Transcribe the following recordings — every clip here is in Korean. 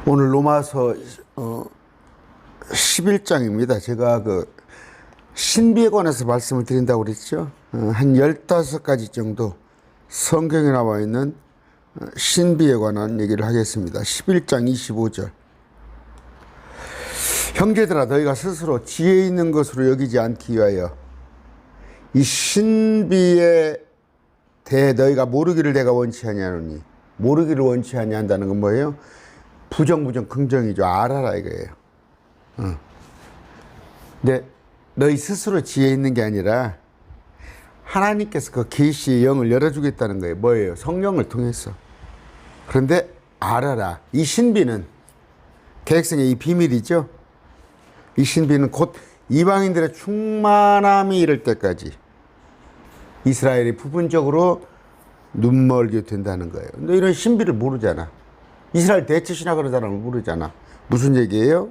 오늘 로마서 11장입니다. 제가 신비에 관해서 말씀을 드린다고 그랬죠. 한 15가지 정도 성경에 나와 있는 신비에 관한 얘기를 하겠습니다. 11장 25절. 형제들아, 너희가 스스로 지혜 있는 것으로 여기지 않기 위하여 이 신비에 대해 너희가 모르기를 내가 원치 아니하노니. 모르기를 원치 아니한다는 건 뭐예요? 부정 긍정이죠. 알아라 이거예요. 근데 너희 스스로 지혜 있는 게 아니라 하나님께서 그 계시의 영을 열어주겠다는 거예요. 뭐예요? 성령을 통해서. 그런데 알아라. 이 신비는 계획성의 이 비밀이죠. 이 신비는 곧 이방인들의 충만함이 이를 때까지 이스라엘이 부분적으로 눈멀게 된다는 거예요. 너 이런 신비를 모르잖아. 이스라엘 대체신화 그런 사람을 모르잖아. 무슨 얘기예요?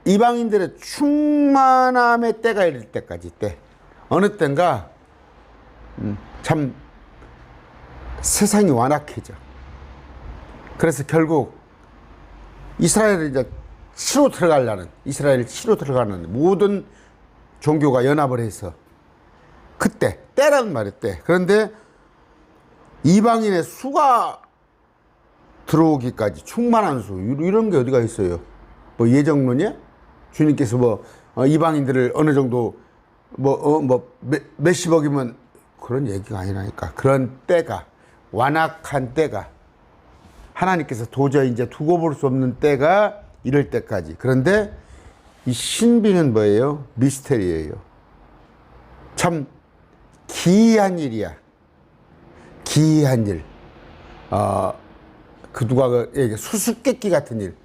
이방인들의 충만함의 때가 이를 때까지 때. 어느 때인가 참 세상이 완악해져. 그래서 결국 이스라엘을 이제 이스라엘 치러 들어가는 모든 종교가 연합을 해서 그때 때라는 말이 때. 그런데 이방인의 수가 들어오기까지 충만한 수 이런 게 어디가 있어요? 뭐 예정론이야? 주님께서 이방인들을 어느 정도 몇십억이면 그런 얘기가 아니라니까. 그런 때가 완악한 때가 하나님께서 도저히 이제 두고 볼 수 없는 때가 이럴 때까지. 그런데 이 신비는 뭐예요? 미스테리예요. 참 기이한 일이야. 기이한 일. 누가 수수께끼 같은 일.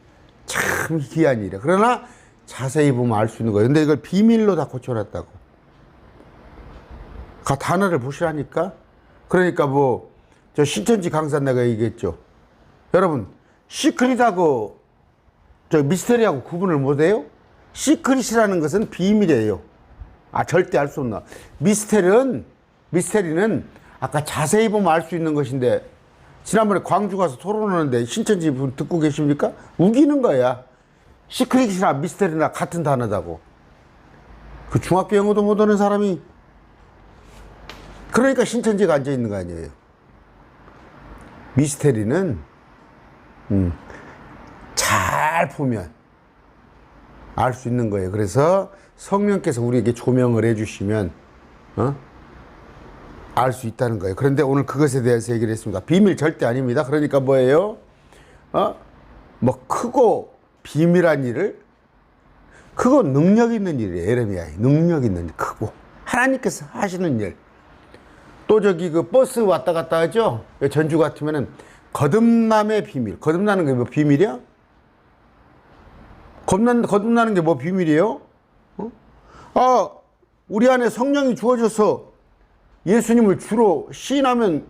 참 기이한 일이야. 그러나 자세히 보면 알 수 있는 거예요. 근데 이걸 비밀로 다 고쳐놨다고. 단어를 보시라니까. 그러니까 저 신천지 강사 내가 얘기했죠. 여러분, 시크릿하고 미스테리하고 구분을 못해요? 시크릿이라는 것은 비밀이에요. 절대 알 수 없나. 미스테리는 아까 자세히 보면 알 수 있는 것인데, 지난번에 광주 가서 토론하는데 신천지 분 듣고 계십니까? 우기는 거야. 시크릿이나 미스테리나 같은 단어다고. 그 중학교 영어도 못 하는 사람이. 그러니까 신천지가 앉아 있는 거 아니에요. 미스테리는 잘 보면 알 수 있는 거예요. 그래서 성령께서 우리에게 조명을 해주시면 알 수 있다는 거예요. 그런데 오늘 그것에 대해서 얘기를 했습니다. 비밀 절대 아닙니다. 그러니까 뭐예요? 크고 비밀한 일을, 크고 능력 있는 일이에요. 에레미야, 능력 있는 일, 크고 하나님께서 하시는 일. 또 버스 왔다 갔다 하죠. 전주 같으면은 거듭남의 비밀. 거듭나는 게 뭐 비밀이야? 거듭나는 게 뭐 비밀이에요? 우리 안에 성령이 주어져서 예수님을 주로 시인하면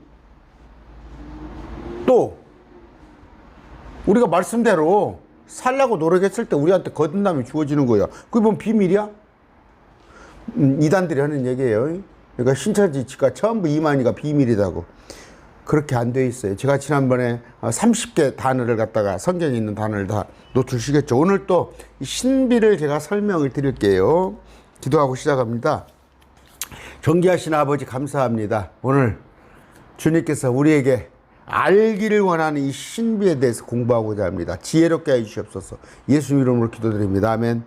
또 우리가 말씀대로 살라고 노력했을 때 우리한테 거듭남이 주어지는 거야. 그게 뭔 비밀이야? 이단들이 하는 얘기예요. 그러니까 신천지가 전부 이만희가 비밀이라고. 그렇게 안 돼 있어요. 제가 지난번에 30개 단어를 갖다가 성경에 있는 단어를 다 노출시켰죠. 오늘 또 신비를 제가 설명을 드릴게요. 기도하고 시작합니다. 존귀하신 아버지 감사합니다. 오늘 주님께서 우리에게 알기를 원하는 이 신비에 대해서 공부하고자 합니다. 지혜롭게 해주시옵소서. 예수 이름으로 기도드립니다. 아멘.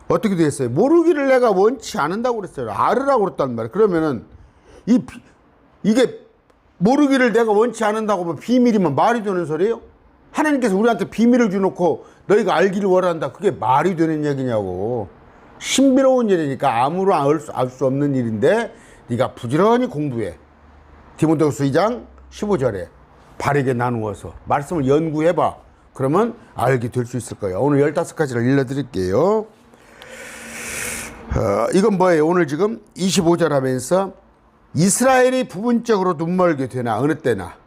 어떻게 되었어요? 모르기를 내가 원치 않는다고 그랬어요. 알으라고 그랬단 말이에요. 그러면은 이게 모르기를 내가 원치 않는다고 하면 비밀이면 말이 되는 소리예요? 하나님께서 우리한테 비밀을 주놓고 너희가 알기를 원한다. 그게 말이 되는 얘기냐고. 신비로운 일이니까 아무로 알 수 없는 일인데 네가 부지런히 공부해. 디모데후서 2장 15절에 바르게 나누어서 말씀을 연구해봐. 그러면 알게 될 수 있을 거예요. 오늘 15가지를 일러드릴게요. 이건 뭐예요? 오늘 지금 25절 하면서 이스라엘이 부분적으로 눈멀게 되나 어느 때나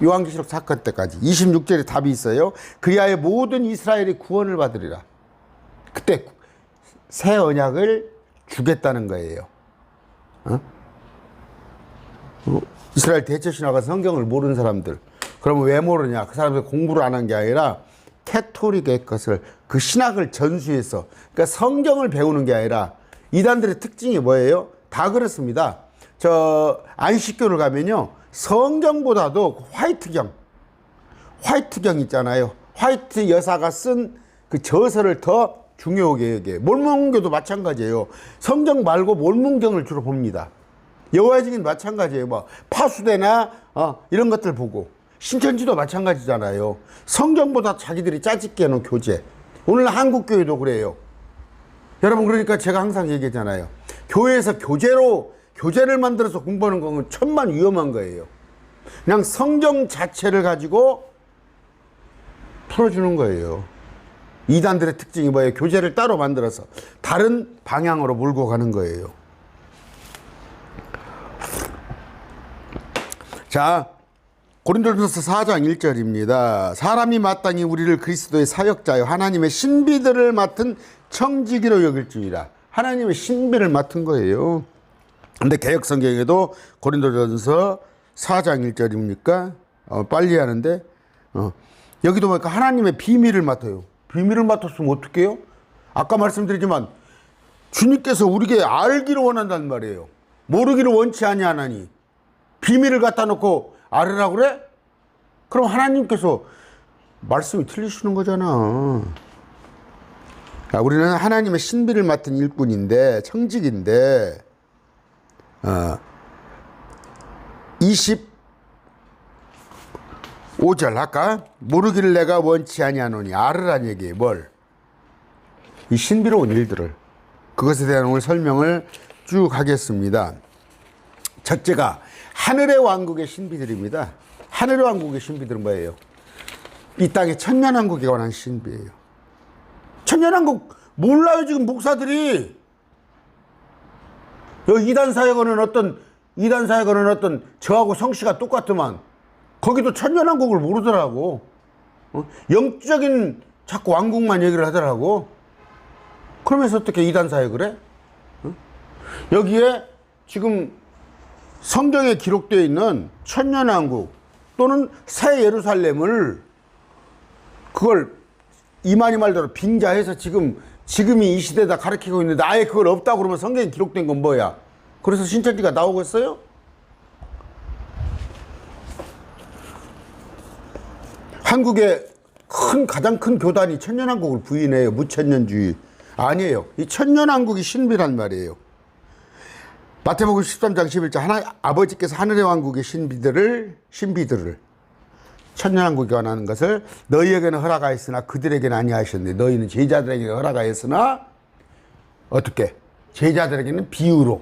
요한계시록 사건 때까지 26절에 답이 있어요. 그리하여 모든 이스라엘이 구원을 받으리라. 그때 새 언약을 주겠다는 거예요. 이스라엘 대체신화가 성경을 모르는 사람들, 그러면 왜 모르냐? 그 사람들 공부를 안 한 게 아니라 캐토릭의 것을 그 신학을 전수해서 그러니까 성경을 배우는 게 아니라 이단들의 특징이 뭐예요? 다 그렇습니다. 저 안식교를 가면요. 성경보다도 화이트경 있잖아요. 화이트 여사가 쓴 그 저서를 더 중요하게 여겨요. 몰몬교도 마찬가지예요. 성경 말고 몰몬경을 주로 봅니다. 여호와의 마찬가지예요. 뭐 파수대나 이런 것들 보고 신천지도 마찬가지잖아요. 성경보다 자기들이 짜집게 해놓은 교재. 오늘 한국교회도 그래요. 여러분 그러니까 제가 항상 얘기했잖아요. 교회에서 교재를 만들어서 공부하는 건 천만 위험한 거예요. 그냥 성경 자체를 가지고 풀어주는 거예요. 이단들의 특징이 뭐예요? 교재를 따로 만들어서 다른 방향으로 몰고 가는 거예요. 자, 고린도전서 4장 1절입니다. 사람이 마땅히 우리를 그리스도의 사역자여 하나님의 신비들을 맡은 청지기로 여길지니라. 하나님의 신비를 맡은 거예요. 근데 개역성경에도 고린도전서 4장 1절입니까? 빨리 하는데 여기도 보니까 하나님의 비밀을 맡아요. 비밀을 맡았으면 어떡해요? 아까 말씀드리지만 주님께서 우리에게 알기를 원한단 말이에요. 모르기를 원치 아니하나니 비밀을 갖다 놓고 알으라고 그래? 그럼 하나님께서 말씀이 틀리시는 거잖아. 우리는 하나님의 신비를 맡은 일꾼인데 청직인데 25절 아까 모르기를 내가 원치 아니하노니 알으란 얘기예요. 뭘? 이 신비로운 일들을. 그것에 대한 오늘 설명을 쭉 하겠습니다. 첫째가 하늘의 왕국의 신비들입니다. 하늘의 왕국의 신비들은 뭐예요? 이 땅의 천년왕국에 관한 신비예요. 천년왕국 몰라요 지금 목사들이. 여기 이단사역원은 어떤 저하고 성씨가 똑같더만 거기도 천년왕국을 모르더라고. 영적인 자꾸 왕국만 얘기를 하더라고. 그러면서 어떻게 이단사역을 해? 여기에 지금 성경에 기록되어 있는 천년왕국 또는 새 예루살렘을 그걸 이만희 말대로 빙자해서 지금이 이 시대다 가르치고 있는데 아예 그걸 없다고 그러면 성경에 기록된 건 뭐야? 그래서 신천지가 나오겠어요? 한국의 가장 큰 교단이 천년왕국을 부인해요. 무천년주의. 아니에요. 이 천년왕국이 신비란 말이에요. 마태복음 13장 11절 아버지께서 하늘의 왕국의 신비들을 천년왕국에 관한 것을 너희에게는 허락하였으나 그들에게는 아니하셨네. 너희는 제자들에게 허락하였으나 어떻게? 제자들에게는 비유로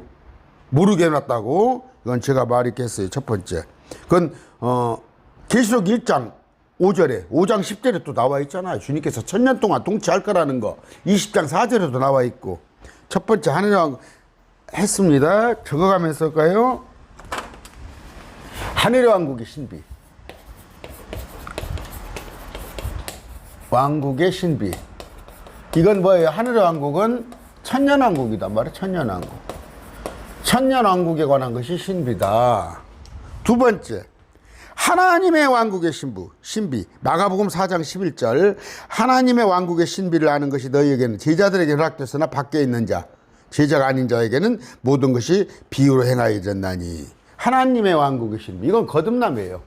모르게 해놨다고. 이건 제가 말했겠어요. 첫 번째. 그건 계시록 1장 5절에 5장 10절에 또 나와 있잖아요. 주님께서 천년 동안 통치할 거라는 거 20장 4절에도 나와 있고. 첫 번째 하늘의 왕국 했습니다. 적어가면서 할까요? 하늘의 왕국의 신비. 왕국의 신비. 이건 뭐예요? 하늘의 왕국은 천년왕국이다 말이에요. 천년왕국. 천년왕국에 관한 것이 신비다. 두 번째, 하나님의 왕국의 신비. 마가복음 4장 11절 하나님의 왕국의 신비를 아는 것이 너희에게는 제자들에게 허락됐으나 밖에 있는 자 제자가 아닌 자에게는 모든 것이 비유로 행하여졌나니. 하나님의 왕국의 신비. 이건 거듭남이에요.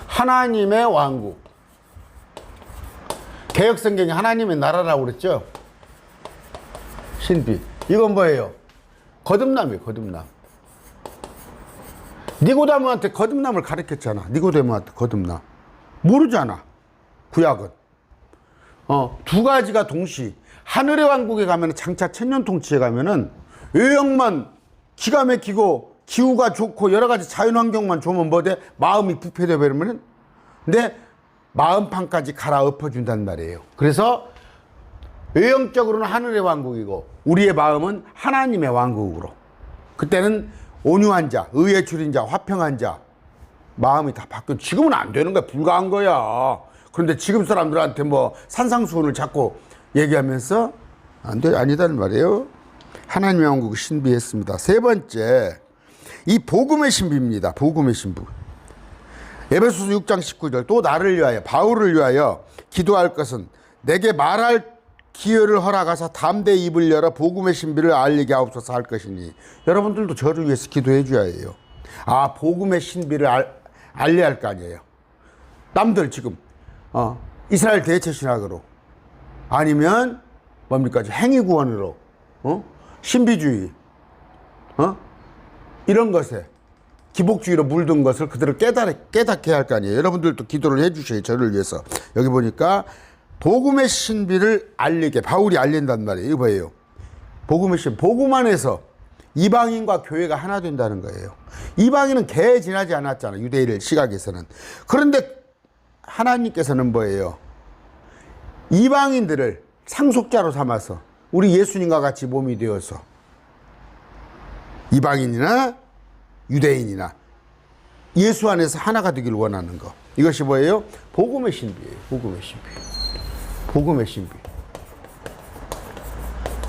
하나님의 왕국. 개역성경이 하나님의 나라라고 그랬죠. 신비. 이건 뭐예요? 거듭남이에요. 거듭남. 니고데모한테 거듭남을 가르쳤잖아. 니고데모한테 거듭남. 모르잖아. 구약은. 두 가지가 동시. 하늘의 왕국에 가면 장차 천년통치에 가면은 외형만 기가 막히고 기후가 좋고 여러 가지 자연환경만 좋으면 뭐 돼? 마음이 부패되어 버리면은 근데 마음판까지 갈아엎어준단 말이에요. 그래서 외형적으로는 하늘의 왕국이고 우리의 마음은 하나님의 왕국으로. 그때는 온유한 자, 의에 줄인 자, 화평한 자 마음이 다 바뀌어. 지금은 안 되는 거야. 불가한 거야. 그런데 지금 사람들한테 뭐 산상수훈을 자꾸 얘기하면서 아니다는 말이에요. 하나님의 왕국을 신비했습니다. 세 번째, 이 복음의 신비입니다. 복음의 신부. 에베소서 6장 19절 또 나를 위하여 바울을 위하여 기도할 것은 내게 말할 기회를 허락하사 담대히 입을 열어 복음의 신비를 알리게 하옵소서 할 것이니 여러분들도 저를 위해서 기도해 줘야 해요. 아, 복음의 신비를 알려야 할 거 아니에요. 남들 지금 이스라엘 대체 신학으로 아니면 뭡니까 행위구원으로 신비주의 이런 것에 기복주의로 물든 것을 그대로 깨닫게 할 거 아니에요. 여러분들도 기도를 해 주셔요. 저를 위해서. 여기 보니까 복음의 신비를 알리게 바울이 알린단 말이에요. 이거 뭐예요? 복음의 신비. 복음 안에서 이방인과 교회가 하나 된다는 거예요. 이방인은 개 지나지 않았잖아요. 유대인 시각에서는. 그런데 하나님께서는 뭐예요? 이방인들을 상속자로 삼아서 우리 예수님과 같이 몸이 되어서 이방인이나 유대인이나 예수 안에서 하나가 되기를 원하는 거. 이것이 뭐예요? 복음의 신비예요. 복음의 신비. 복음의 신비.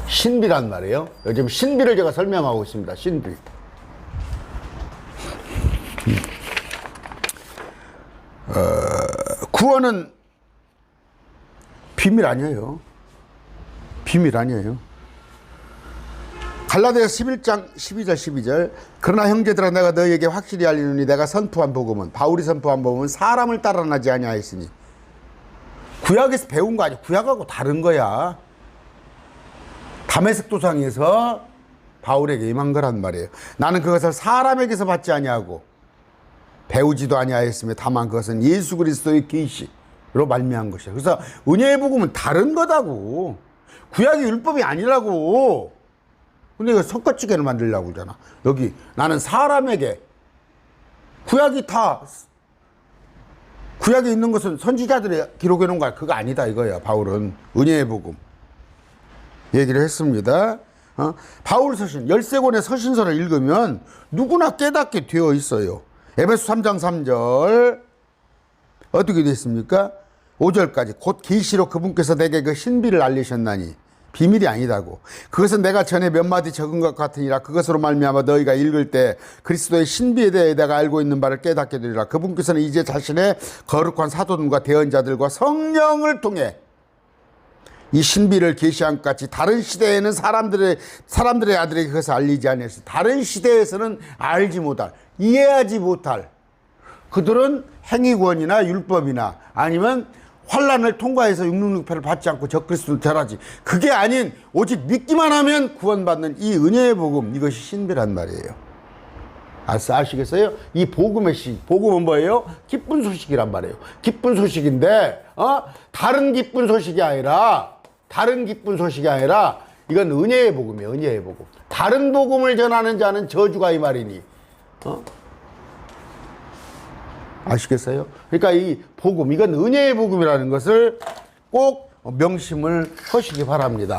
신비란 말이에요. 요즘 신비를 제가 설명하고 있습니다. 신비. 구원은 비밀 아니에요. 비밀 아니에요. 갈라디아서 11장 12절 12절 그러나 형제들아 내가 너희에게 확실히 알리노니 내가 선포한 복음은 바울이 선포한 복음은 사람을 따라 나지 아니하였으니 구약에서 배운 거 아니야. 구약하고 다른 거야. 다메섹 도상에서 바울에게 임한 거란 말이에요. 나는 그것을 사람에게서 받지 아니하고 배우지도 아니하였으며 다만 그것은 예수 그리스도의 계시로 말미암은 것이야. 그래서 은혜의 복음은 다른 거다고. 구약이 율법이 아니라고. 근데 이거 섞어치기를 만들려고 그러잖아. 여기 나는 사람에게 구약에 있는 것은 선지자들이 기록해 놓은 거야. 그거 아니다 이거야. 바울은 은혜의 복음 얘기를 했습니다. 바울 서신 13권의 서신서를 읽으면 누구나 깨닫게 되어 있어요. 에베소 3장 3절 어떻게 되어 있습니까? 5절까지 곧 계시로 그분께서 내게 그 신비를 알리셨나니 비밀이 아니다고. 그것은 내가 전에 몇 마디 적은 것 같으니라. 그것으로 말미암아 너희가 읽을 때 그리스도의 신비에 대해 내가 알고 있는 바를 깨닫게 되리라. 그분께서는 이제 자신의 거룩한 사도들과 대언자들과 성령을 통해 이 신비를 계시한 것 같이 다른 시대에는 사람들의 아들에게 그것을 알리지 아니했어요. 다른 시대에서는 알지 못할, 이해하지 못할, 그들은 행위구원이나 율법이나 아니면 환란을 통과해서 666패를 받지 않고 적그리스도를 절하지. 그게 아닌 오직 믿기만 하면 구원받는 이 은혜의 복음, 이것이 신비란 말이에요. 아시겠어요? 이 복음의 복음은 뭐예요? 기쁜 소식이란 말이에요. 기쁜 소식인데 다른 기쁜 소식이 아니라 이건 은혜의 복음이에요. 은혜의 복음. 다른 복음을 전하는 자는 저주가 이 말이니. 아시겠어요? 그러니까 이 복음, 이건 은혜의 복음이라는 것을 꼭 명심을 하시기 바랍니다.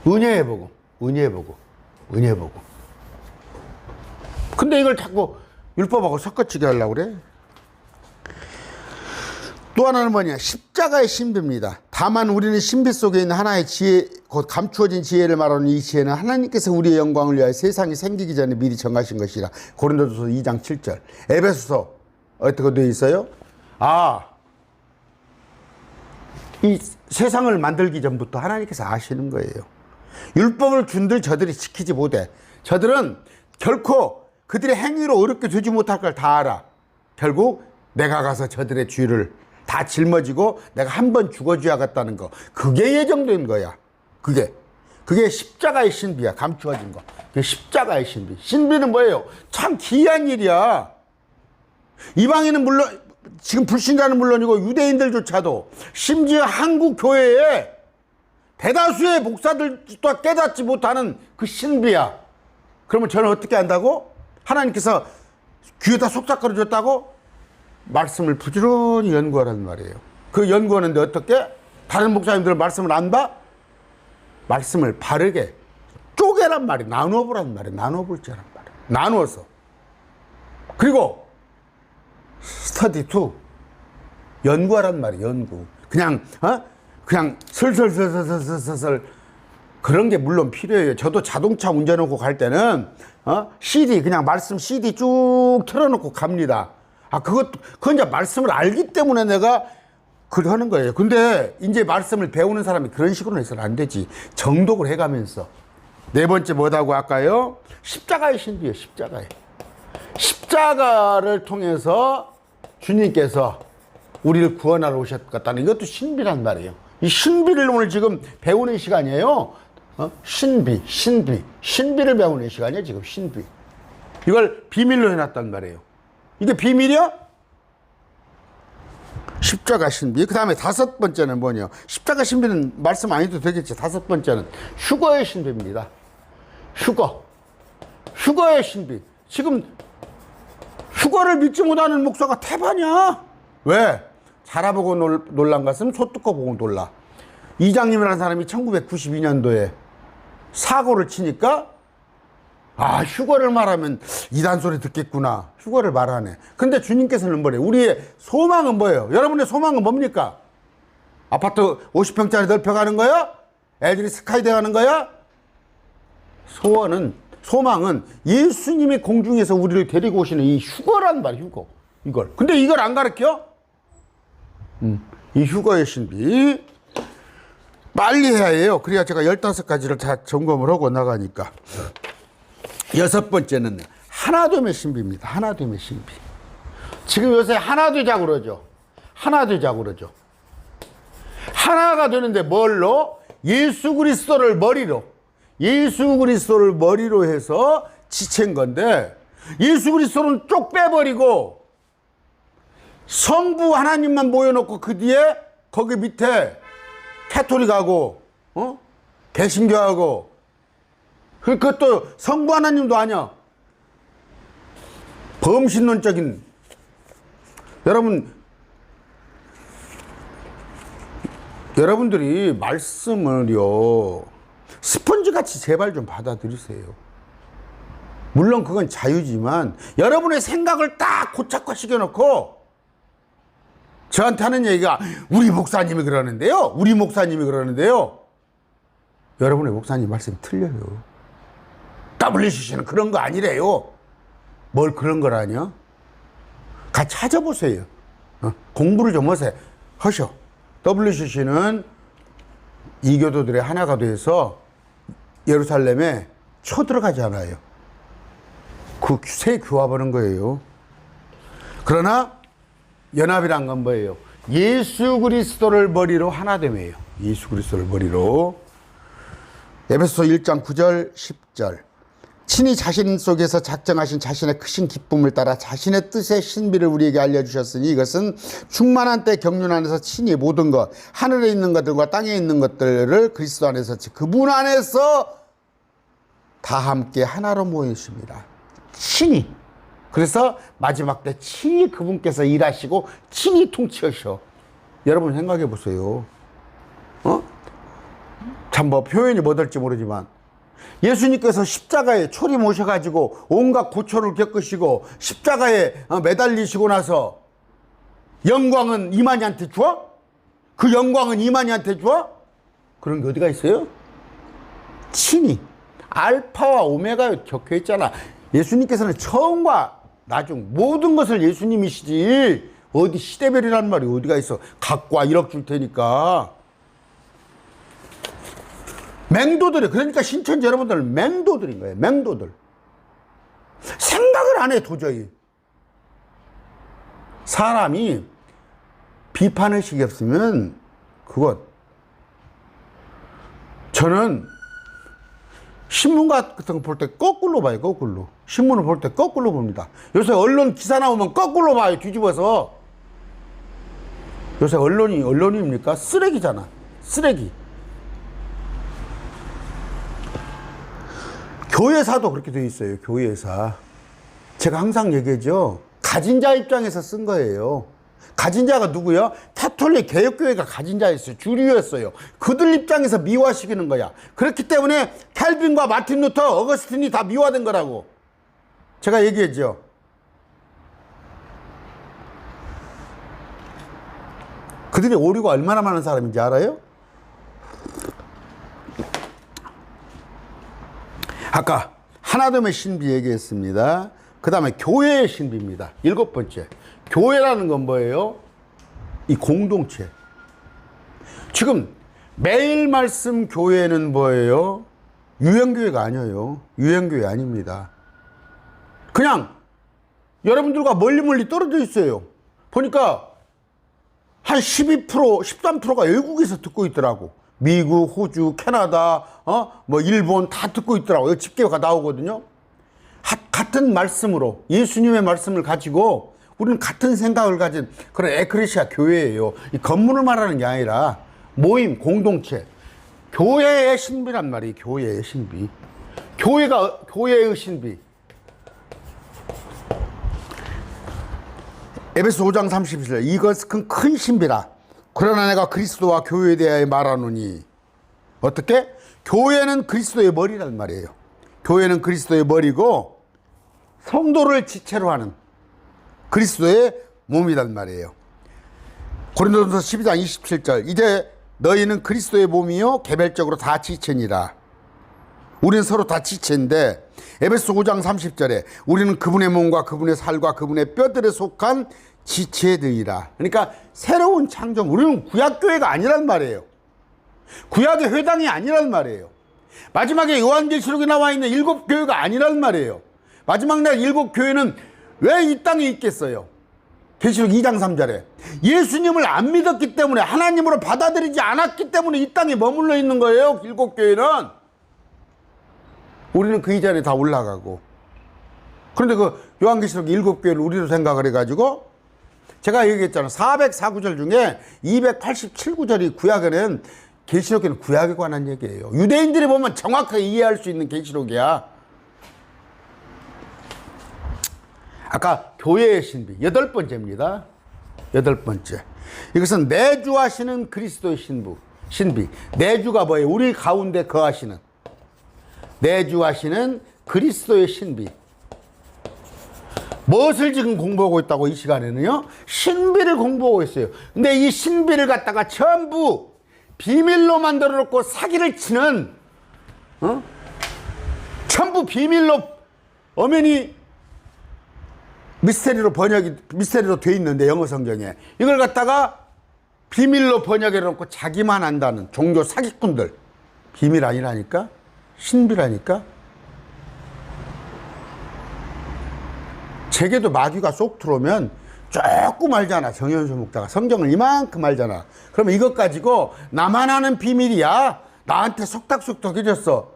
은혜의 복음, 은혜의 복음, 은혜의 복음. 근데 이걸 자꾸 율법하고 섞어치게 하려고 그래? 또 하나는 뭐냐? 십자가의 신비입니다. 다만 우리는 신비 속에 있는 하나의 지혜, 곧 감추어진 지혜를 말하는 이 지혜는 하나님께서 우리의 영광을 위하여 세상이 생기기 전에 미리 정하신 것이라. 고린도전서 2장 7절. 에베소서 어떻게 되어 있어요? 이 세상을 만들기 전부터 하나님께서 아시는 거예요. 율법을 준들 저들이 지키지 못해. 저들은 결코 그들의 행위로 어렵게 되지 못할 걸 다 알아. 결국 내가 가서 저들의 죄를 다 짊어지고 내가 한 번 죽어줘야겠다는 거. 그게 예정된 거야. 그게 십자가의 신비야. 감추어진 거. 그게 십자가의 신비. 신비는 뭐예요? 참 기이한 일이야. 이방인은 물론, 지금 불신자는 물론이고 유대인들조차도 심지어 한국 교회에 대다수의 목사들도 깨닫지 못하는 그 신비야. 그러면 저는 어떻게 한다고? 하나님께서 귀에다 속삭거려 줬다고? 말씀을 부지런히 연구하라는 말이에요. 그 연구하는데 어떻게? 다른 목사님들은 말씀을 안 봐? 말씀을 바르게 쪼개란 말이에요. 나눠보란 말이에요. 나눠볼자란 말이에요. 나누어서. 그리고 스터디 투 연구하란 말이에요. 연구. 그냥 슬슬 그런 게 물론 필요해요. 저도 자동차 운전하고 갈 때는 CD 그냥 말씀 CD 쭉 틀어놓고 갑니다. 그건 이제 말씀을 알기 때문에 내가 그걸 하는 거예요. 근데 이제 말씀을 배우는 사람이 그런 식으로 해서는 안 되지. 정독을 해가면서. 네 번째 뭐다고 할까요? 십자가의 신비예요. 십자가를 통해서 주님께서 우리를 구원하러 오셨다는 이것도 신비란 말이에요. 이 신비를 오늘 지금 배우는 시간이에요. 신비를 배우는 시간이에요. 지금 신비. 이걸 비밀로 해놨단 말이에요. 이게 비밀이야? 십자가 신비. 그 다음에 다섯 번째는 뭐냐? 십자가 신비는 말씀 안 해도 되겠지. 다섯 번째는 휴거의 신비입니다. 휴거의 신비. 지금 휴거를 믿지 못하는 목사가 태반이야. 왜? 자라보고 놀란 것은 소뚜껑 보고 놀라. 이장님이라는 사람이 1992년도에 사고를 치니까 휴거를 말하면 이단 소리 듣겠구나. 휴거를 말하네. 근데 주님께서는 뭐래요? 우리의 소망은 뭐예요? 여러분의 소망은 뭡니까? 아파트 50평짜리 넓혀가는 거야? 애들이 스카이대 가는 거야? 소망은 예수님이 공중에서 우리를 데리고 오시는 이 휴거란 말이에요. 휴거. 이걸. 근데 이걸 안 가르쳐? 이 휴거의 신비. 빨리 해야 해요. 그래야 제가 15가지를 다 점검을 하고 나가니까. 여섯 번째는 하나됨의 신비입니다. 하나됨의 신비. 지금 요새 하나 되자고 그러죠. 하나가 되는데 뭘로? 예수 그리스도를 머리로 해서 지체인 건데, 예수 그리스도는 쪽 빼버리고 성부 하나님만 모여놓고 그 뒤에 거기 밑에 캐토릭하고 개신교하고, 그것도 성부 하나님도 아니야. 범신론적인. 여러분들이 말씀을요 스펀지같이 제발 좀 받아들이세요. 물론 그건 자유지만 여러분의 생각을 딱 고착화시켜놓고 저한테 하는 얘기가 우리 목사님이 그러는데요. 여러분의 목사님 말씀이 틀려요. WCC는 그런 거 아니래요. 뭘 그런 거라뇨? 같이 찾아보세요. 공부를 좀 하셔. WCC는 이교도들의 하나가 돼서 예루살렘에 쳐들어가지 않아요. 그 새 교합하는 거예요. 그러나 연합이란 건 뭐예요? 예수 그리스도를 머리로 하나됨이에요. 예수 그리스도를 머리로. 에베소서 1장 9절 10절. 친히 자신 속에서 작정하신 자신의 크신 기쁨을 따라 자신의 뜻의 신비를 우리에게 알려주셨으니 이것은 충만한 때 경륜 안에서 친히 모든 것, 하늘에 있는 것들과 땅에 있는 것들을 그리스도 안에서, 그분 안에서 다 함께 하나로 모이십니다. 친히. 그래서 마지막 때 친히 그분께서 일하시고 친히 통치하셔. 여러분 생각해 보세요. 참 뭐 표현이 뭐 될지 모르지만 예수님께서 십자가에 초림 오셔가지고 온갖 고초를 겪으시고 십자가에 매달리시고 나서 영광은 이만희한테 줘? 그 영광은 이만희한테 줘? 그런 게 어디가 있어요? 친히 알파와 오메가에 적혀 있잖아. 예수님께서는 처음과 나중 모든 것을 예수님이시지 어디 시대별이라는 말이 어디가 있어. 각과 1억 줄 테니까. 맹도들이, 그러니까 신천지 여러분들은 맹도들인 거예요. 맹도들. 생각을 안 해 도저히. 사람이 비판의식이 없으면 그것. 저는 신문 같은 거 볼 때 거꾸로 봐요. 거꾸로. 신문을 볼 때 거꾸로 봅니다. 요새 언론 기사 나오면 거꾸로 봐요. 뒤집어서. 요새 언론입니까? 쓰레기잖아. 쓰레기. 교회사도 그렇게 되어 있어요. 교회사. 제가 항상 얘기하죠. 가진 자 입장에서 쓴 거예요. 가진 자가 누구요? 카톨릭 개혁교회가 가진 자였어요. 주류였어요. 그들 입장에서 미화시키는 거야. 그렇기 때문에 캘빈과 마틴 루터, 어거스틴이 다 미화된 거라고. 제가 얘기했죠. 그들이 오류가 얼마나 많은 사람인지 알아요? 아까 하나됨의 신비 얘기했습니다. 그 다음에 교회의 신비입니다. 7번째. 교회라는 건 뭐예요? 이 공동체. 지금 매일 말씀 교회는 뭐예요? 유형교회가 아니에요. 유형교회 아닙니다. 그냥 여러분들과 멀리 떨어져 있어요. 보니까 한 12%, 13%가 외국에서 듣고 있더라고. 미국, 호주, 캐나다, 일본 다 듣고 있더라고요. 집계가 나오거든요. 같은 말씀으로, 예수님의 말씀을 가지고 우리는 같은 생각을 가진 그런 에크레시아 교회예요. 이 건물을 말하는 게 아니라 모임, 공동체. 교회의 신비란 말이에요. 교회의 신비. 교회의 신비. 에베소 5장 31절. 이것은 큰 신비라. 그러나 내가 그리스도와 교회에 대하여 말하노니. 어떻게? 교회는 그리스도의 머리란 말이에요. 교회는 그리스도의 머리고 성도를 지체로 하는 그리스도의 몸이란 말이에요. 고린도전서 12장 27절. 이제 너희는 그리스도의 몸이요 개별적으로 다 지체니라. 우리는 서로 다 지체인데 에베소 5장 30절에 우리는 그분의 몸과 그분의 살과 그분의 뼈들에 속한 지체들이라. 그러니까 새로운 창조. 우리는 구약교회가 아니란 말이에요. 구약의 회당이 아니란 말이에요. 마지막에 요한계시록에 나와 있는 7교회가 아니란 말이에요. 마지막 날 7교회는 왜 이 땅에 있겠어요? 계시록 2장 3절에 예수님을 안 믿었기 때문에, 하나님으로 받아들이지 않았기 때문에 이 땅에 머물러 있는 거예요. 7교회는. 우리는 그 이전에 다 올라가고. 그런데 그 요한계시록 7교회를 우리로 생각을 해가지고, 제가 얘기했잖아요. 404구절 중에 287구절이 구약에는, 계시록에는 구약에 관한 얘기예요. 유대인들이 보면 정확하게 이해할 수 있는 계시록이야. 아까 교회의 신비 8번째입니다. 8번째. 이것은 내주하시는 그리스도의 신비. 내주가 뭐예요? 우리 가운데 거하시는, 내주하시는 그리스도의 신비. 무엇을 지금 공부하고 있다고? 이 시간에는요, 신비를 공부하고 있어요. 근데 이 신비를 갖다가 전부 비밀로 만들어 놓고 사기를 치는, 전부 비밀로, 엄연히 미스테리로 돼 있는데, 영어 성경에 이걸 갖다가 비밀로 번역해 놓고 자기만 안다는 종교 사기꾼들. 비밀 아니라니까? 신비라니까? 제게도 마귀가 쏙 들어오면 조금 알잖아. 정현수 목사가 성경을 이만큼 알잖아. 그러면 이것 가지고 나만 아는 비밀이야, 나한테 속닥속닥 해줬어,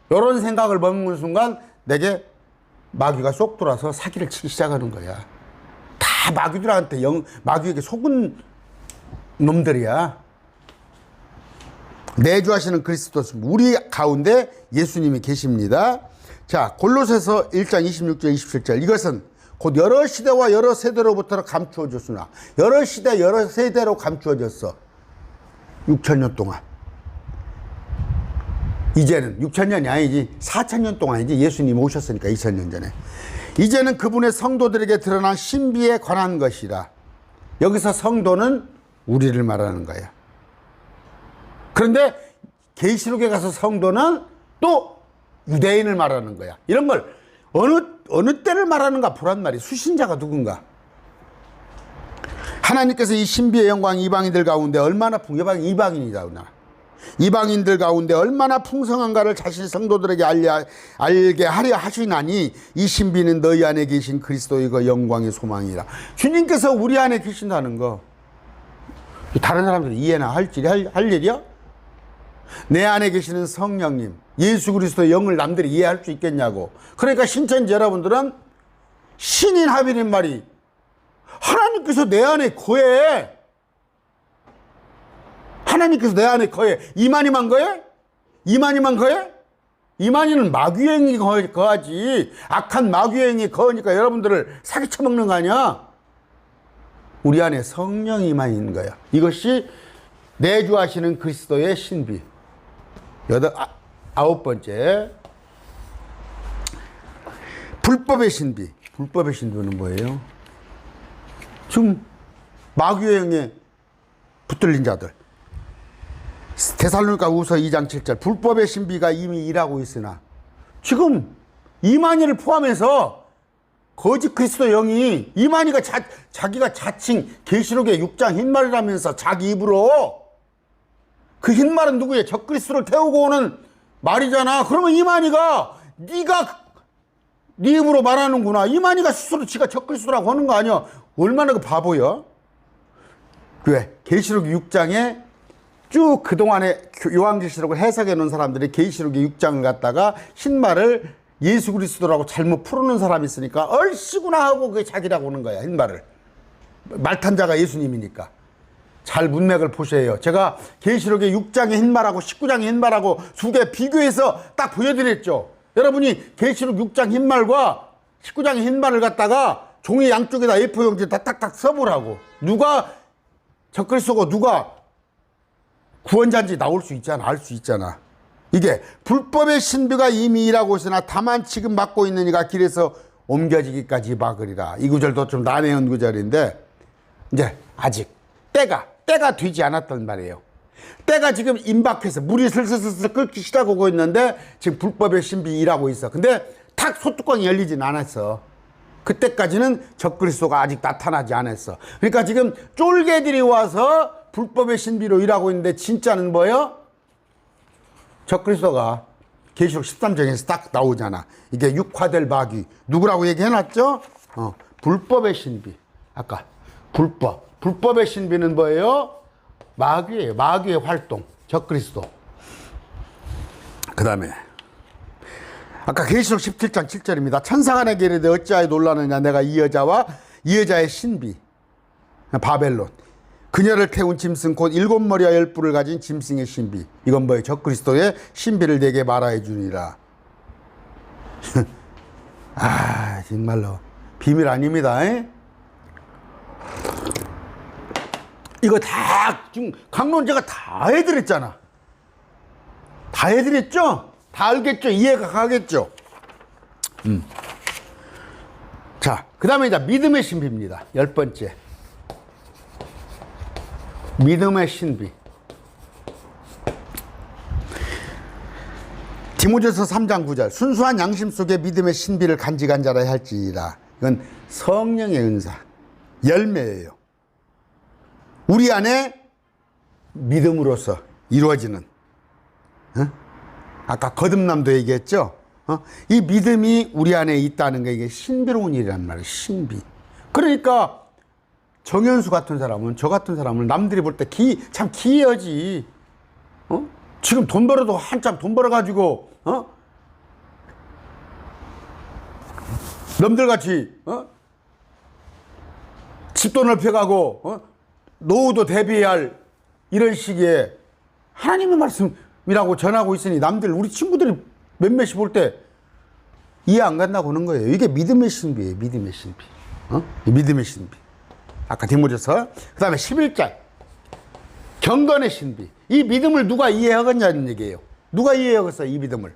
이런 생각을 먹는 순간 내게 마귀가 쏙 들어와서 사기를 치기 시작하는 거야. 다 마귀들한테 마귀에게 속은 놈들이야. 내주하시는 그리스도, 우리 가운데 예수님이 계십니다. 자, 골로새서 1장 26절 27절. 이것은 곧 여러 시대와 여러 세대로부터 감추어졌으나, 여러 시대 여러 세대로 감추어졌어. 6,000년 동안. 이제는 6,000년이 아니지 4,000년 동안이지. 예수님이 오셨으니까 2,000년 전에. 이제는 그분의 성도들에게 드러난 신비에 관한 것이라. 여기서 성도는 우리를 말하는 거야. 그런데 계시록에 가서 성도는 또 유대인을 말하는 거야. 이런 걸 어느 때를 말하는가 보란 말이. 수신자가 누군가. 하나님께서 이 신비의 영광 이방인들 가운데 얼마나 이방인이다. 이방인들 가운데 얼마나 풍성한가를 자신 성도들에게 알게 하려 하시나니, 이 신비는 너희 안에 계신 그리스도의 그 영광의 소망이라. 주님께서 우리 안에 계신다는 거, 다른 사람들 이해나 할 일이야? 내 안에 계시는 성령님, 예수 그리스도의 영을 남들이 이해할 수 있겠냐고. 그러니까 신천지 여러분들은 신인 합의는 말이, 하나님께서 내 안에 거해. 하나님께서 내 안에 거해. 이만희만 거해? 이만희만 거해? 이만희는 마귀의 영이 거하지. 악한 마귀의 영이 거하니까 여러분들을 사기쳐먹는 거 아니야? 우리 안에 성령이 이만희 있는 거야. 이것이 내주하시는 그리스도의 신비. 9번째. 불법의 신비. 불법의 신비는 뭐예요? 지금 마귀의 영에 붙들린 자들. 데살로니가 후서 2장 7절. 불법의 신비가 이미 일하고 있으나 지금 이만희를 포함해서 거짓 그리스도 영이 이만희가 자기가 자칭 계시록의 6장 흰말이라면서 자기 입으로 그 흰말은 누구예요? 적그리스도를 태우고 오는 말이잖아. 그러면 이만희가 네가 네 입으로 말하는구나. 이만희가 스스로 지가 적그리스도라고 하는 거 아니야? 얼마나 그 바보야? 왜? 계시록 6장에 쭉 그동안에 요한계시록을 해석해 놓은 사람들이 계시록의 6장을 갖다가 흰말을 예수 그리스도라고 잘못 풀어놓은 사람이 있으니까 얼씨구나 하고 그게 자기라고 하는 거야. 흰말을. 말탄자가 예수님이니까. 잘 문맥을 보셔야 제가 계시록의 6장의 흰말하고 19장의 흰말하고 두 개 비교해서 딱 보여드렸죠. 여러분이 계시록 6장 흰말과 19장의 흰말을 갖다가 종이 양쪽에다 A4 용지에 딱딱딱 써보라고. 누가 적그리스도고 누가 구원자인지 나올 수 있잖아. 알 수 있잖아. 이게 불법의 신비가 이미 일하고 있으나 다만 지금 맡고 있는 이가 길에서 옮겨지기까지 막으리라. 이 구절도 좀 난해한 구절인데 이제 아직 때가 되지 않았단 말이에요. 때가 지금 임박해서 물이 슬슬슬 끓기 시작하고 있는데 지금 불법의 신비 일하고 있어. 근데 탁 소뚜껑이 열리진 않았어. 그때까지는 적그리스도가 아직 나타나지 않았어. 그러니까 지금 쫄개들이 와서 불법의 신비로 일하고 있는데 진짜는 뭐예요? 적그리스도가 계시록 13장에서 딱 나오잖아. 이게 육화될 마귀. 누구라고 얘기해놨죠? 불법의 신비. 아까 불법의 신비는 뭐예요? 마귀예요. 마귀의 활동. 적그리스도. 그 다음에 아까 계시록 17장 7절입니다. 천사가 내게 이르되 어찌하여 놀라느냐. 내가 이 여자의 신비 바벨론 그녀를 태운 짐승 곧 7머리와 10뿔을 가진 짐승의 신비. 이건 뭐예요? 적그리스도의 신비를 내게 말하여 주니라. 아 정말로 비밀 아닙니다. 이거 다 지금 강론제가 다 해드렸잖아. 다 해드렸죠? 다 알겠죠? 이해가 가겠죠? 자, 그 다음에 이제 믿음의 신비입니다. 10번째. 믿음의 신비. 디모데서 3장 9절. 순수한 양심 속에 믿음의 신비를 간직한 자라 할지니라. 이건 성령의 은사, 열매예요. 우리 안에 믿음으로써 이루어지는, 아까 거듭남도 얘기했죠. 이 믿음이 우리 안에 있다는 게 이게 신비로운 일이란 말이에요. 신비. 그러니까 정현수 같은 사람은, 저 같은 사람은 남들이 볼 때 참 기이하지. 지금 돈 벌어도 한참 돈 벌어가지고 남들같이 집도 넓혀가고 노후도 대비할 이런 시기에 하나님의 말씀이라고 전하고 있으니 남들 우리 친구들이 몇몇이 볼 때 이해 안 간다고 하는 거예요. 이게 믿음의 신비예요. 믿음의 신비. 믿음의 신비. 아까 디모데서. 그 다음에 11장 경건의 신비. 이 믿음을 누가 이해하겠냐는 얘기예요. 누가 이해하겠어 이 믿음을.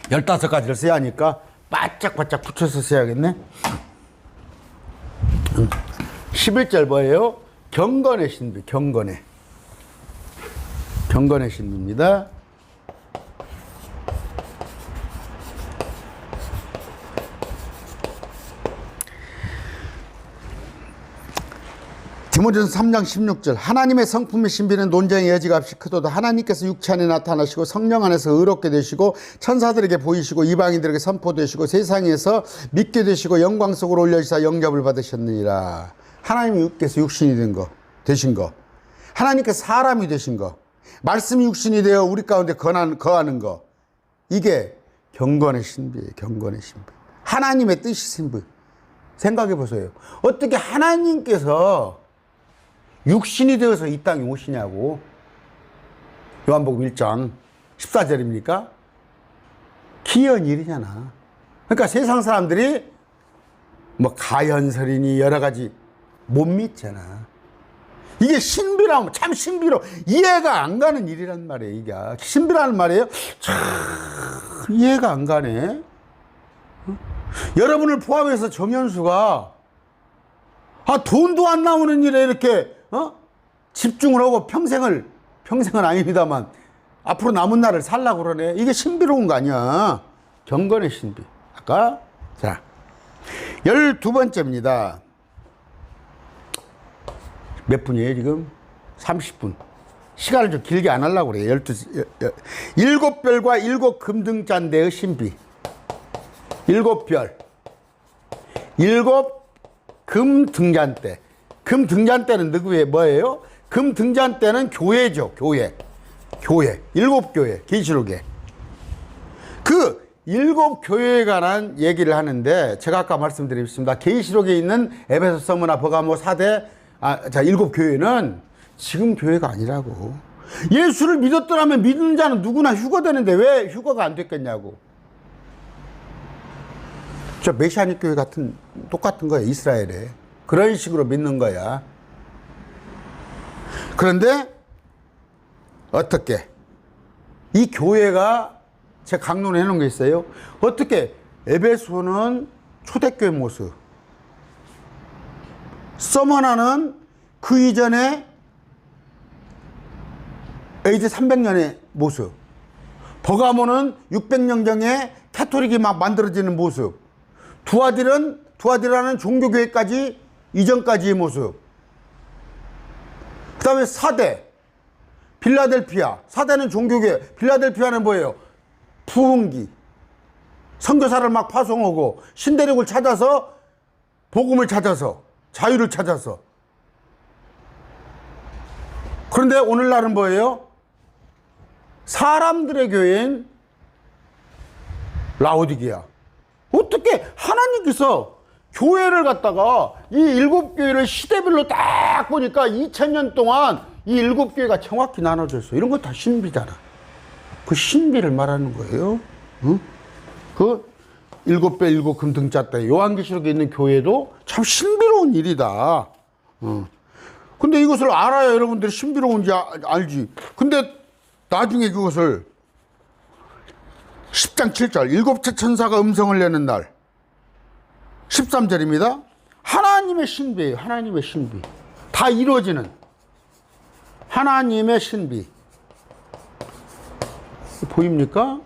15가지를 써야 하니까 바짝바짝 붙여서 써야겠네. 11절 뭐예요? 경건의 신비. 경건의 신비입니다. 디모데전서 3장 16절. 하나님의 성품의 신비는 논쟁의 여지가 없이 크도다. 하나님께서 육체 안에 나타나시고 성령 안에서 의롭게 되시고 천사들에게 보이시고 이방인들에게 선포되시고 세상에서 믿게 되시고 영광 속으로 올려주사 영접을 받으셨느니라. 하나님께서 육신이 되신 거. 하나님께서 사람이 되신 거. 말씀이 육신이 되어 우리 가운데 거하는 거. 이게 경건의 신비예요. 경건의 신비. 하나님의 뜻이 신비. 생각해 보세요. 어떻게 하나님께서 육신이 되어서 이 땅에 오시냐고. 요한복음 1장 14절입니까? 기이한 일이잖아. 그러니까 세상 사람들이 뭐 가연설이니 여러 가지 못 믿잖아. 이게 신비라면 참 신비로 이해가 안 가는 일이란 말이에요. 이게 신비라는 말이에요. 참 이해가 안 가네. 여러분을 포함해서 정현수가 돈도 안 나오는 일에 이렇게 집중을 하고 평생은 아닙니다만 앞으로 남은 날을 살라고 그러네. 이게 신비로운 거 아니야. 경건의 신비. 아까 자 12번째입니다. 몇 분이에요 지금? 30분. 시간을 좀 길게 안 하려고 그래요. 12, 7별과 7 금등잔대의 신비. 7별. 7 금등잔대. 금등잔대는 누구의 뭐예요? 금등잔대는 교회죠. 교회. 7교회. 계시록에. 그 7교회에 관한 얘기를 하는데 제가 아까 말씀드렸습니다. 계시록에 있는 에베소, 서머나, 버가모, 사대 7교회는 지금 교회가 아니라고. 예수를 믿었더라면 믿는 자는 누구나 휴거되는데 왜 휴거가 안 됐겠냐고. 저 메시아닉 교회 같은 똑같은 거야. 이스라엘에 그런 식으로 믿는 거야. 그런데 어떻게 이 교회가 제가 강론해 놓은 게 있어요. 어떻게 에베소는 초대교회 모습, 서머나는 그 이전에 AD 300년의 모습, 버가모는 600년경에 캐토릭이 막 만들어지는 모습, 두아디라는 종교교회까지 이전까지의 모습, 그 다음에 사대, 빌라델피아, 사대는 종교교회, 빌라델피아는 뭐예요? 부흥기, 선교사를 막 파송하고 신대륙을 찾아서 복음을 찾아서 자유를 찾아서. 그런데 오늘날은 뭐예요? 사람들의 교회인 라오디게아. 어떻게 하나님께서 교회를 갖다가 이 7교회를 시대별로 딱 보니까 2000년 동안 이 7교회가 정확히 나눠졌어요. 이런 거 다 신비잖아. 그 신비를 말하는 거예요. 응? 그 7배 7 금등잔대 요한계시록에 있는 교회도 참 신비로운 일이다. 근데 이것을 알아야 여러분들이 신비로운지 알지. 근데 나중에 그것을 10장 7절 7째 천사가 음성을 내는 날 13절입니다. 하나님의 신비예요. 하나님의 신비. 다 이루어지는 하나님의 신비. 보입니까?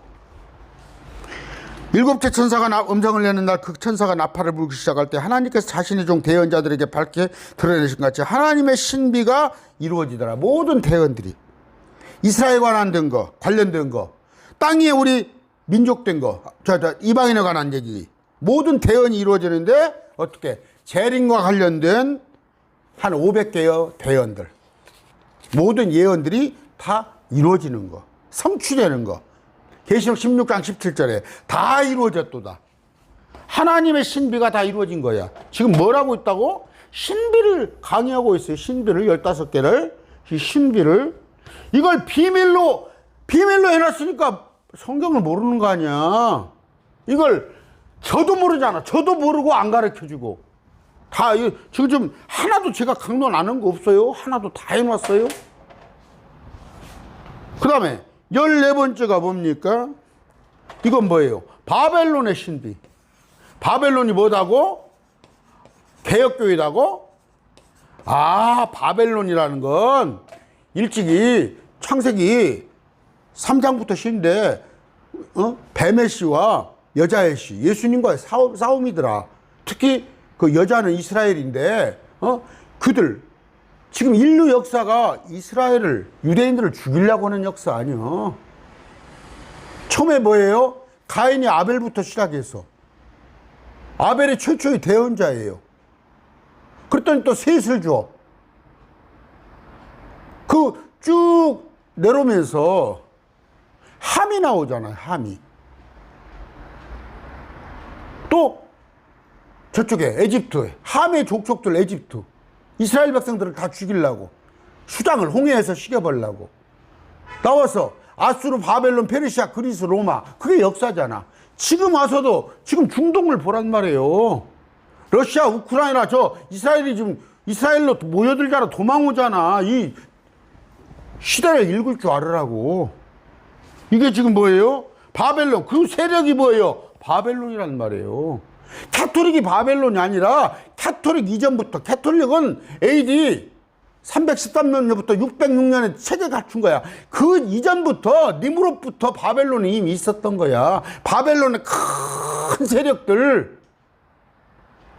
7째 천사가 음성을 내는 날 그 천사가 나팔을 불기 시작할 때 하나님께서 자신의 종 대언자들에게 밝게 드러내신 것 같이 하나님의 신비가 이루어지더라. 모든 대언들이 이스라엘 관련된 거, 땅에 우리 민족된 거, 이방인에 관한 얘기, 모든 대언이 이루어지는데 어떻게 재림과 관련된 한 500개의 대언들, 모든 예언들이 다 이루어지는 거, 성취되는 거. 계시록 16장 17절에 다 이루어졌도다. 하나님의 신비가 다 이루어진 거야. 지금 뭘 하고 있다고? 신비를 강의하고 있어요. 신비를 15개를. 이 신비를. 이걸 비밀로 해놨으니까 성경을 모르는 거 아니야. 이걸 저도 모르잖아. 저도 모르고 안 가르쳐주고. 다, 지금 좀 하나도 제가 강론 안 한 거 없어요. 하나도 다 해놨어요. 그 다음에 14번째가 뭡니까? 이건 뭐예요? 바벨론의 신비. 바벨론이 뭐다고? 개혁교회다고? 바벨론이라는 건 일찍이 창세기 3장부터 시인데 뱀의 씨와 여자의 씨, 예수님과의 싸움이더라. 특히 그 여자는 이스라엘인데 그들 지금 인류 역사가 이스라엘을, 유대인들을 죽이려고 하는 역사 아니야. 처음에 뭐예요? 가인이 아벨부터 시작해서 아벨이 최초의 대언자예요. 그랬더니 또 셋을 줘. 그 쭉 내려오면서 함이 나오잖아요. 함이. 또 저쪽에 에집트에 함의 족속들 에집트. 이스라엘 백성들을 다 죽이려고 수장을 홍해에서 식여버리려고 나와서 아수르, 바벨론, 페르시아, 그리스, 로마. 그게 역사잖아. 지금 와서도 지금 중동을 보란 말이에요. 러시아, 우크라이나 이스라엘이 지금 이스라엘로 모여들잖아. 도망오잖아. 이 시대를 읽을 줄 알으라고. 이게 지금 뭐예요? 바벨론. 그 세력이 뭐예요? 바벨론이란 말이에요. 캐토릭이 바벨론이 아니라 캐토릭 이전부터, 캐토릭은 AD 313년부터 606년에 세계 갖춘 거야. 그 이전부터 니무롯부터 바벨론이 이미 있었던 거야. 바벨론의 큰 세력들.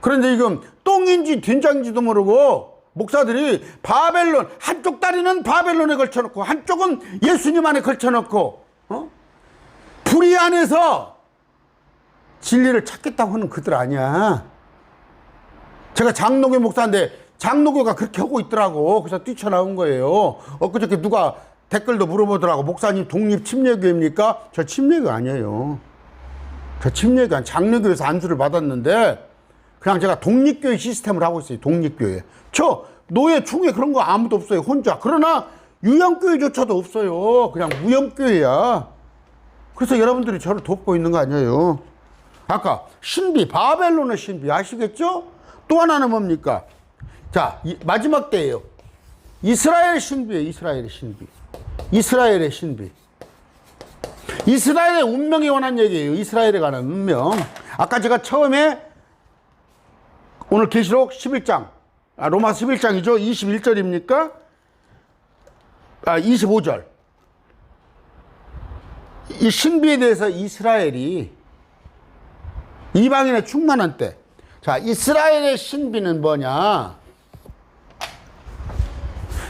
그런데 지금 똥인지 된장인지도 모르고 목사들이 바벨론, 한쪽 다리는 바벨론에 걸쳐놓고 한쪽은 예수님 안에 걸쳐놓고 불의 안에서 진리를 찾겠다고 하는 그들 아니야. 제가 장로교 목사인데 장로교가 그렇게 하고 있더라고. 그래서 뛰쳐나온 거예요. 엊그저께 누가 댓글도 물어보더라고. 목사님 독립 침례교입니까? 저 침례교 아니에요. 저 침례교 아니에요. 장로교에서 안수를 받았는데 그냥 제가 독립교회 시스템을 하고 있어요. 독립교회. 저 노예 중에 그런 거 아무도 없어요. 혼자. 그러나 유형교회조차도 없어요. 그냥 무형교회야. 그래서 여러분들이 저를 돕고 있는 거 아니에요. 아까 신비, 바벨론의 신비 아시겠죠? 또 하나는 뭡니까? 자, 마지막 때예요. 이스라엘 신비예요. 이스라엘의 신비. 이스라엘의 신비. 이스라엘의 운명에 관한 얘기예요. 이스라엘에 관한 운명. 아까 제가 처음에 오늘 계시록 11장, 로마서 11장이죠. 21절입니까? 25절. 이 신비에 대해서 이스라엘이 이방인의 충만한 때. 자, 이스라엘의 신비는 뭐냐?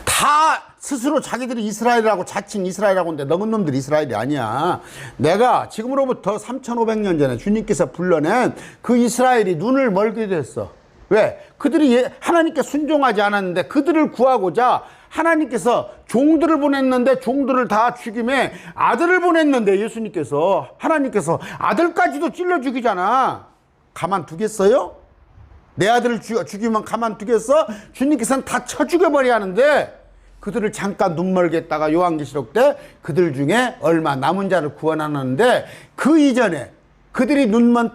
다 스스로 자기들이 이스라엘이라고 자칭 이스라엘이라고 하는데 넘은 놈들이 이스라엘이 아니야. 내가 지금으로부터 3500년 전에 주님께서 불러낸 그 이스라엘이 눈을 멀게 됐어. 왜? 그들이 하나님께 순종하지 않았는데 그들을 구하고자 하나님께서 종들을 보냈는데 종들을 다 죽임에 아들을 보냈는데 예수님께서 하나님께서 아들까지도 찔러 죽이잖아. 가만두겠어요? 내 아들을 죽이면 가만두겠어? 주님께서는 다 쳐 죽여버려야 하는데 그들을 잠깐 눈멀게 했다가 요한계시록 때 그들 중에 얼마 남은 자를 구원하는데 그 이전에 그들이 눈먼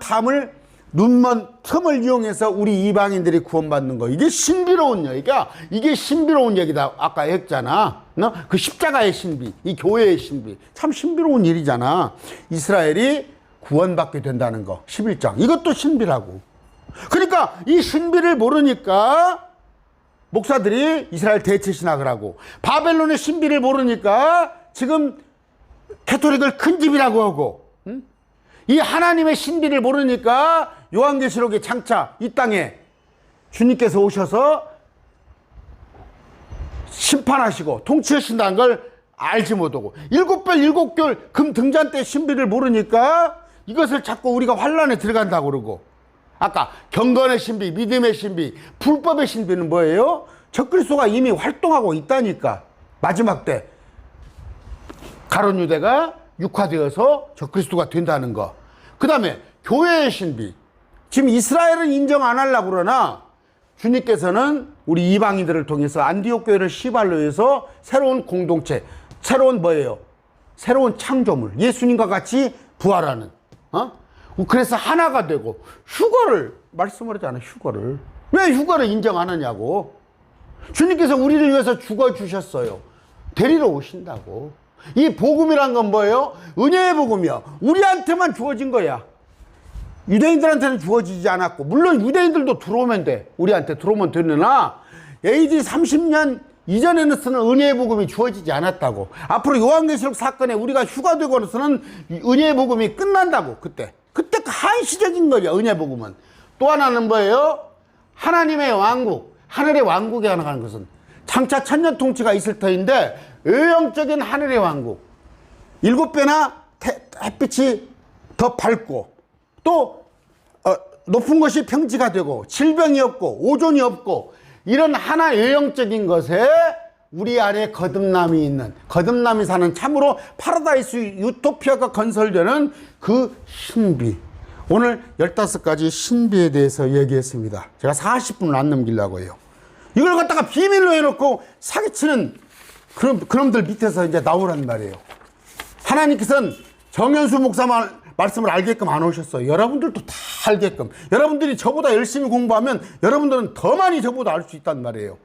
틈을 이용해서 우리 이방인들이 구원받는 거. 이게 신비로운 얘기야. 이게 신비로운 얘기다. 아까 했잖아. 그 십자가의 신비, 이 교회의 신비. 참 신비로운 일이잖아. 이스라엘이 구원받게 된다는 거. 11장. 이것도 신비라고. 그러니까 이 신비를 모르니까 목사들이 이스라엘 대체신학을 하고 바벨론의 신비를 모르니까 지금 캐토릭을 큰 집이라고 하고 이 하나님의 신비를 모르니까 요한계시록의 장차 이 땅에 주님께서 오셔서 심판하시고 통치하신다는 걸 알지 못하고 7별 7결 금 등잔 때 신비를 모르니까 이것을 자꾸 우리가 환란에 들어간다고 그러고 아까 경건의 신비, 믿음의 신비, 불법의 신비는 뭐예요? 적그리스도가 이미 활동하고 있다니까. 마지막 때 가룟 유대가 육화되어서 적그리스도가 된다는 거. 그 다음에 교회의 신비. 지금 이스라엘은 인정 안 하려고 그러나 주님께서는 우리 이방인들을 통해서 안디옥 교회를 시발로 해서 새로운 공동체, 새로운 뭐예요? 새로운 창조물, 예수님과 같이 부활하는. 그래서 하나가 되고 휴거를 말씀을 하잖아요. 휴거를 왜 휴거를 인정 안 하냐고. 주님께서 우리를 위해서 죽어주셨어요. 데리러 오신다고. 이 복음이란 건 뭐예요? 은혜의 복음이요. 우리한테만 주어진 거야. 유대인들한테는 주어지지 않았고 물론 유대인들도 들어오면 돼. 우리한테 들어오면 되느나 AD 30년 이전에는 은혜의 복음이 주어지지 않았다고. 앞으로 요한계시록 사건에 우리가 휴가되고서는 은혜의 복음이 끝난다고. 그때 한시적인 거죠. 은혜 복음은. 또 하나는 뭐예요? 하나님의 왕국, 하늘의 왕국에 나가는 것은 장차 천년 통치가 있을 터인데 외형적인 하늘의 왕국. 7배나 햇빛이 더 밝고 또 높은 것이 평지가 되고 질병이 없고 오존이 없고 이런 하나 외형적인 것에 우리 안에 거듭남이 있는, 거듭남이 사는 참으로 파라다이스 유토피아가 건설되는 그 신비. 오늘 15가지 신비에 대해서 얘기했습니다. 제가 40분을 안 넘기려고 해요. 이걸 갖다가 비밀로 해놓고 사기치는 그놈들 밑에서 이제 나오란 말이에요. 하나님께서는 정현수 목사 말씀을 알게끔 안 오셨어요. 여러분들도 다 알게끔. 여러분들이 저보다 열심히 공부하면 여러분들은 더 많이 저보다 알 수 있단 말이에요.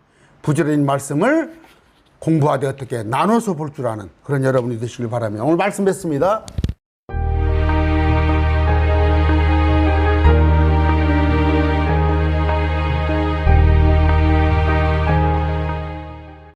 부지런히 말씀을 공부하되 어떻게 나눠서 볼 줄 아는 그런 여러분이 되시길 바라며 오늘 말씀 뵙습니다.